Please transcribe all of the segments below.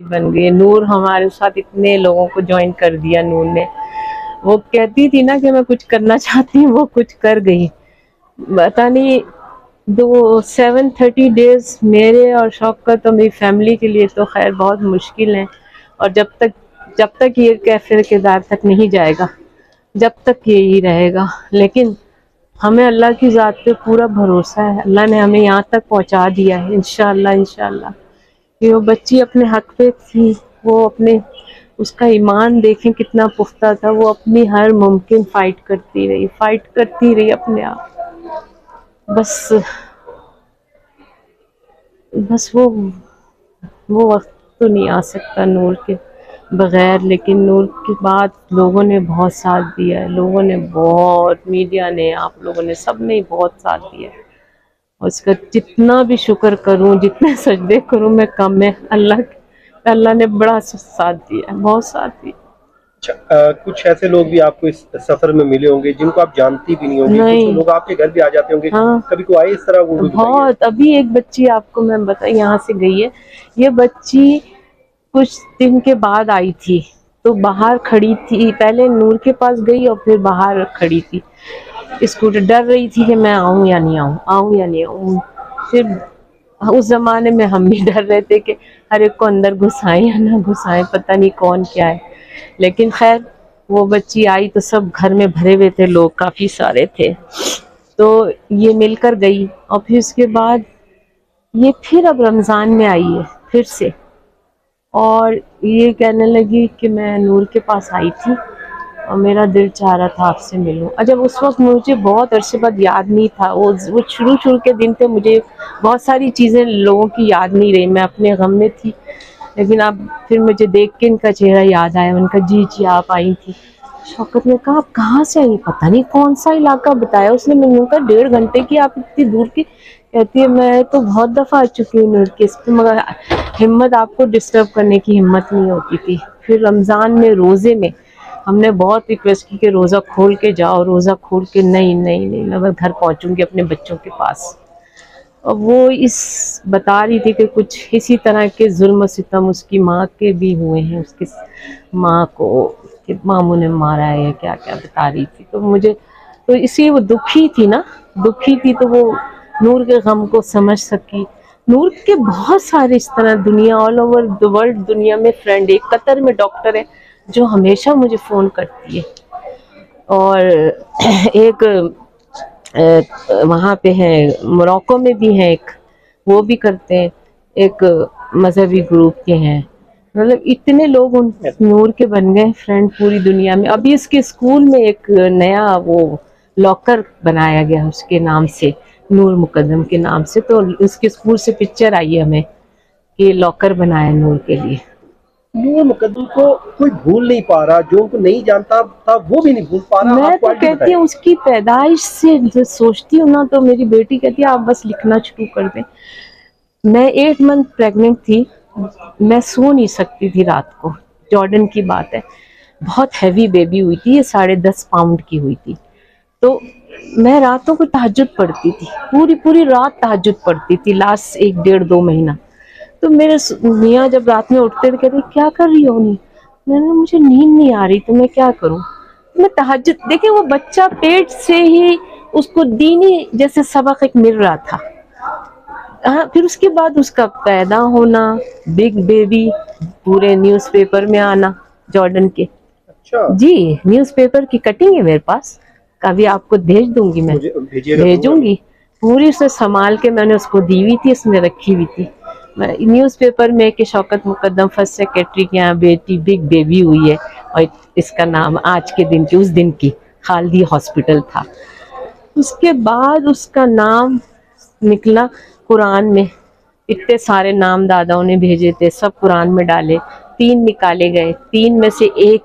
بن گئی نور ہمارے ساتھ اتنے لوگوں کو جوائن کر دیا نور نے. وہ کہتی تھی نا کہ میں کچھ کرنا چاہتی ہوں، وہ کچھ کر گئی. پتا نہیں 730 ڈیز میرے اور شوکت اور میری فیملی کے لیے تو خیر بہت مشکل ہیں. اور جب تک یہ کیفر کردار تک نہیں جائے گا، جب تک یہی رہے گا. لیکن ہمیں اللہ کی ذات پہ پورا بھروسہ ہے، اللہ نے ہمیں یہاں تک پہنچا دیا ہے انشاءاللہ. کہ وہ بچی اپنے حق پہ تھی، وہ اپنے اس کا ایمان دیکھیں کتنا پختہ تھا. وہ اپنی ہر ممکن فائٹ کرتی رہی اپنے آپ. بس وہ وقت تو نہیں آ سکتا نور کے بغیر. لیکن نور کے بعد لوگوں نے بہت ساتھ دیا ہے، لوگوں نے بہت، میڈیا نے، آپ لوگوں نے، سب نے بہت ساتھ دیا ہے. اور اس کا جتنا بھی شکر کروں، جتنے سجدے کروں میں کم ہے. اللہ نے بڑا ساتھ دیا، بہت ساتھ دیا. کچھ ایسے لوگ بھی آپ کو اس سفر میں ملے ہوں گے جن کو آپ جانتی بھی نہیں ہوں گے، کچھ لوگ آپ کے گھر بھی آ جاتے ہوں گے. ہاں کبھی کو آئے اس طرح؟ بہت. ابھی ایک بچی آپ کو میں یہاں سے گئی ہے. یہ بچی کچھ دن کے بعد آئی تھی، تو باہر کھڑی تھی. پہلے نور کے پاس گئی اور پھر باہر کھڑی تھی اسکوٹر، ڈر رہی تھی کہ میں آؤں یا نہیں آؤں. پھر اس زمانے میں ہم بھی ڈر رہے تھے کہ ہر ایک کو اندر گھسائیں یا نہ گھسائیں، پتہ نہیں کون کیا ہے. لیکن خیر وہ بچی آئی تو سب گھر میں بھرے ہوئے تھے، لوگ کافی سارے تھے. تو یہ مل کر گئی. اور پھر اس کے بعد یہ پھر اب رمضان میں آئی ہے پھر سے، اور یہ کہنے لگی کہ میں نور کے پاس آئی تھی اور میرا دل چاہ رہا تھا آپ سے ملوں. جب اس وقت مجھے بہت عرصے بعد یاد نہیں تھا، وہ شروع کے دن تھے، مجھے بہت ساری چیزیں لوگوں کی یاد نہیں رہی، میں اپنے غم میں تھی. لیکن اب پھر مجھے دیکھ کے ان کا چہرہ یاد آیا. ان کا جی آپ آئی تھی. شوکت نے کہا آپ کہاں سے آئی؟ پتہ نہیں کون سا علاقہ بتایا اس نے. میں نے کہا 1.5 گھنٹے کی آپ اتنی دور کی؟ کہتی ہے میں تو بہت دفعہ آ چکی ہوں نور کے اس پہ، مگر ہمت آپ کو ڈسٹرب کرنے کی ہمت نہیں ہوتی تھی. پھر رمضان میں روزے میں ہم نے بہت ریکویسٹ کی کہ روزہ کھول کے جاؤ، روزہ کھول کے. نہیں میں بس گھر پہنچوں گی اپنے بچوں کے پاس. اور وہ بتا رہی تھی کہ کچھ اسی طرح کے ظلم و ستم اس کی ماں کے بھی ہوئے ہیں، اس کی ماں کو کہ ماموں نے مارا ہے، کیا بتا رہی تھی. تو اسی وہ دکھی تھی تو وہ نور کے غم کو سمجھ سکی. نور کے بہت سارے اس طرح دنیا آل اوور دی ورلڈ دنیا میں فرینڈ. ایک قطر میں ڈاکٹر ہے جو ہمیشہ مجھے فون کرتی ہے، اور ایک وہاں پہ ہے موروکو میں بھی ہے ایک، وہ بھی کرتے ہیں. ایک مذہبی گروپ کے ہیں. مطلب اتنے لوگ ان نور کے بن گئے فرینڈ پوری دنیا میں. ابھی اس کے اسکول میں ایک نیا وہ لاکر بنایا گیا اس کے نام سے، نور مقدم کے نام سے. تو اس کے اسکول سے پکچر آئی ہے ہمیں کہ لاکر بنایا نور کے لیے. نور مقدم کو کوئی بھول نہیں پا رہا، جو ان کو نہیں جانتا تھا وہ بھی نہیں بھول پا رہا. میں تو کہتی ہوں اس کی پیدائش سے سوچتی ہوں نا تو میری بیٹی کہتی ہے آپ بس لکھنا شروع کر دیں. میں 8 منتھ پریگننٹ تھی، میں سو نہیں سکتی تھی رات کو. جارڈن کی بات ہے، بہت ہیوی بیبی ہوئی تھی، یہ 10.5 پاؤنڈ کی ہوئی تھی. تو میں راتوں کو تہجد پڑھتی تھی، پوری رات تہجد پڑھتی تھی لاسٹ 1.5-2 مہینہ. تو میرے میاں جب رات میں اٹھتے تھے کہتے کیا کر رہی ہو؟ میں نے مجھے نیند نہیں آ رہی تو میں کیا کروں. میں تہجد، دیکھیں وہ بچہ پیٹ سے ہی اس کو دینی جیسے سبق ایک مل رہا تھا. پھر اس کے بعد اس کا پیدا ہونا، بگ بیبی، پورے نیوز پیپر میں آنا جارڈن کے. جی نیوز پیپر کی کٹنگ ہے میرے پاس، کبھی آپ کو بھیج دوں گی، میں بھیجوں گی. پوری سے سنبھال کے میں نے اس کو دی ہوئی تھی، اس میں رکھی ہوئی تھی. نیوز پیپر میں کہ شوکت مقدم فرسٹ سیکرٹری کے یہاں بیٹی بگ بیبی ہوئی ہے، اور اس کا نام آج کے دن کی، اس دن کی خالدی ہاسپٹل تھا. اس کے بعد اس کا نام نکلا قرآن میں. اتنے سارے نام داداؤں نے بھیجے تھے، سب قرآن میں ڈالے. 3 نکالے گئے، 3 میں سے ایک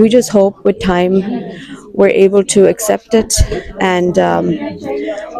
we just hope with time we're able to accept it, and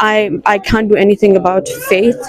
I can't do anything about faith,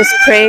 just pray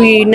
we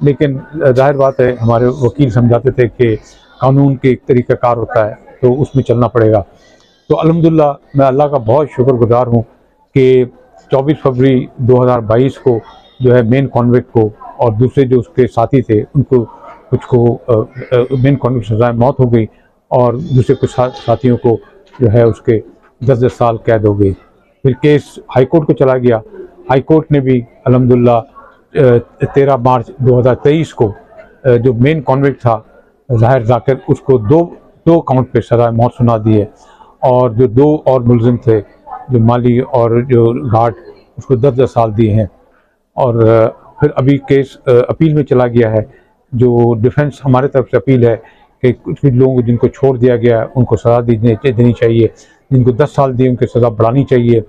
لیکن ظاہر بات ہے ہمارے وکیل سمجھاتے تھے کہ قانون کے ایک طریقہ کار ہوتا ہے تو اس میں چلنا پڑے گا. تو الحمدللہ میں اللہ کا بہت شکر گزار ہوں کہ 24 فروری 2022 کو جو ہے مین کانوکٹ کو اور دوسرے جو اس کے ساتھی تھے ان کو کچھ کو مین کانوکٹ سزائے موت ہو گئی اور دوسرے کچھ ساتھیوں کو جو ہے اس کے 10 سال قید ہو گئی. پھر کیس ہائی کورٹ کو چلا گیا. ہائی کورٹ نے بھی الحمدللہ 13 مارچ 2023 کو جو مین کانوکٹ تھا ظاہر ذاکر اس کو دو کاؤنٹ پہ سزائے موت سنا دی ہے اور جو 2 اور ملزم تھے جو مالی اور جو گارڈ اس کو 10 سال دیے ہیں. اور پھر ابھی کیس اپیل میں چلا گیا ہے. جو ڈیفنس ہمارے طرف سے اپیل ہے کہ کچھ لوگوں کو جن کو چھوڑ دیا گیا ہے ان کو سزا دینی چاہیے, جن کو 10 سال دی ان کی سزا بڑھانی چاہیے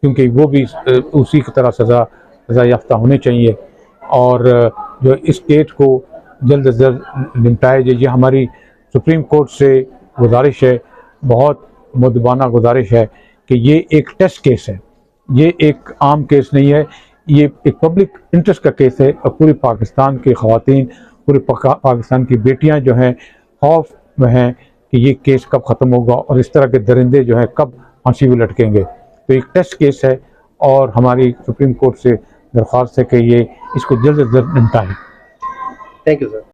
کیونکہ وہ بھی اسی کی طرح سزا یافتہ ہونے چاہیے. اور جو اس کیس کو جلد از جلد نمٹایا جائے. یہ ہماری سپریم کورٹ سے گزارش ہے, بہت مؤدبانہ گزارش ہے کہ یہ ایک ٹیسٹ کیس ہے, یہ ایک عام کیس نہیں ہے, یہ ایک پبلک انٹرسٹ کا کیس ہے. اور پورے پاکستان کے خواتین, پورے پاکستان کی بیٹیاں جو ہیں خوف میں ہیں کہ یہ کیس کب ختم ہوگا اور اس طرح کے درندے جو ہیں کب پھانسی پہ لٹکیں گے. تو ایک ٹیسٹ کیس ہے اور ہماری سپریم کورٹ سے درخواست ہے کہ یہ اس کو جلد از جلد نمٹائیں. Thank you sir.